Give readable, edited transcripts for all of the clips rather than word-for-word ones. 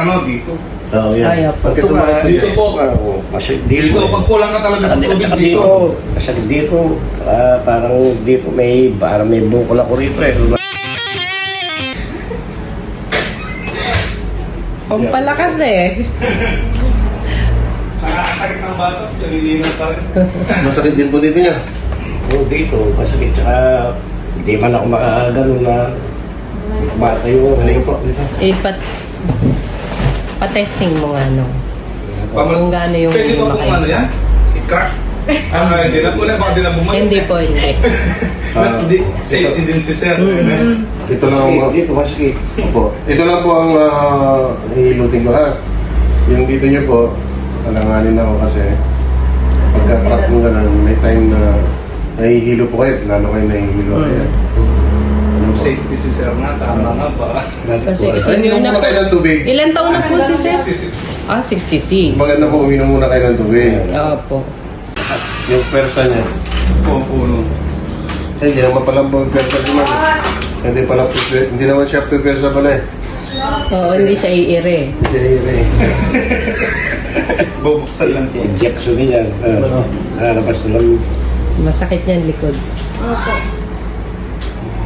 ano, dito. Oo, yan. Ay, opo. Pagka sumakit Dito po. dito. Dito, pag kulang ka talaga sa tubig Tsaka dito. masakit dito. Parang dito parang may bukol ako rito eh. Pampalakas eh. Nakakasakit ng bata, nalilinan pa rin. Masakit din po dito niya. Oo, dito. Masakit. Tsaka hindi man ako makagano na kumatayo. Halika po. Dito. Pa-testing mo nga, no? Pamal- Kung gaano yung Pwede ba kung makaya. ano yan? I-crack? Hindi na po na, baka di na bumalik. Hindi po, hindi. Hindi, safety din si sir. Ito lang ang dito, masakit. Opo. Ito lang po ang hihilutin ko ha. Yung dito niyo po, alanganin ako kasi pagka-crack mo ganun, may time na nahihilo po kayo, lalo kayo nahihilo kayo. Safety si sir nga, tama nga ba? Kasi Ay, senior inom na muna po. kayo ng tubig. Ilan taon na po si Sir? 66. Ah, 66. Maganda po, uminom muna kayo ng tubig. Opo. Yung persa niya. Puno. Ay, hindi naman pala po yung persa naman. Hindi naman siya persa pala eh. Oo, hindi siya iire. Hindi eh. Bubuksan lang po. Injection niya. Lalabas na lang. Masakit niyan likod.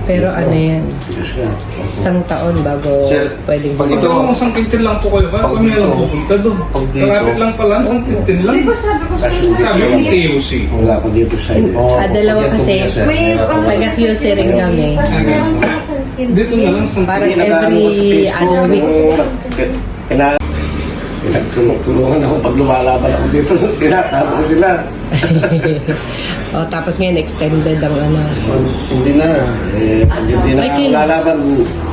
Pero ano yan, Tigas na. isang taon bago Sir, pwedeng pag Ito bumalik. lang, isang tintin lang po kayo. Bakit Pag kami dito. lang pupunta doon? Pag dito. Karapit lang pala, isang tintin lang. Sabi ko TOC. Wala pa dito sa inyo. Dalawa kasi, taga-QC rin kami. Dito na lang, isang Parang tintin. every other week. Tinatulungan ako pag lumalaban ako dito. Tinatapos ko sila. O, tapos ngayon, extended ang ano. Hindi na. Pag hindi na Ay, ako lalaban,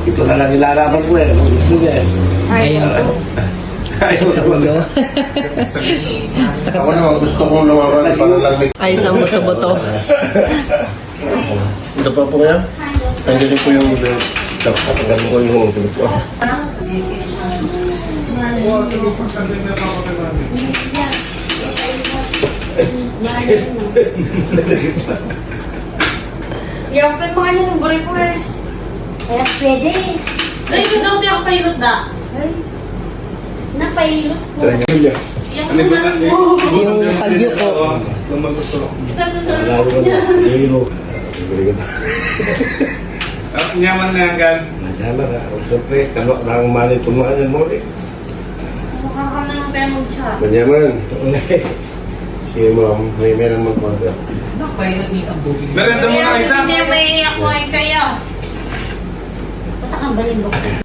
ito na lang ilalaban ko eh. Kung gusto niya eh. Ayan po. Sakit sa ulo. Sakit Ako sa naman gusto kong lumaban para lang may... Ay, isang buto-buto. Ito pa po kaya? Tanggalin ko yung... Tanggalin ko yung... Oo, sige, pagsandin na ako kay mami. Yakin mo kanya ng buri ko eh. Kaya pwede. Ay, ito daw di ako pailot da. Ay, napailot ko. Yung Ano ba na? Yung pagyuko. Lumagot ko. Lalo ko na. Hero. Nyaman na yan, Gan. Nadala na. Siyempre, kalok na ang mali tumaan yan mo eh. mukha ka na ng pera mag-chat. Manyaman. Si ma'am, may meron mag-order. Merenda mo na isa. Hindi may ako ay kayo. Patakang balin mo.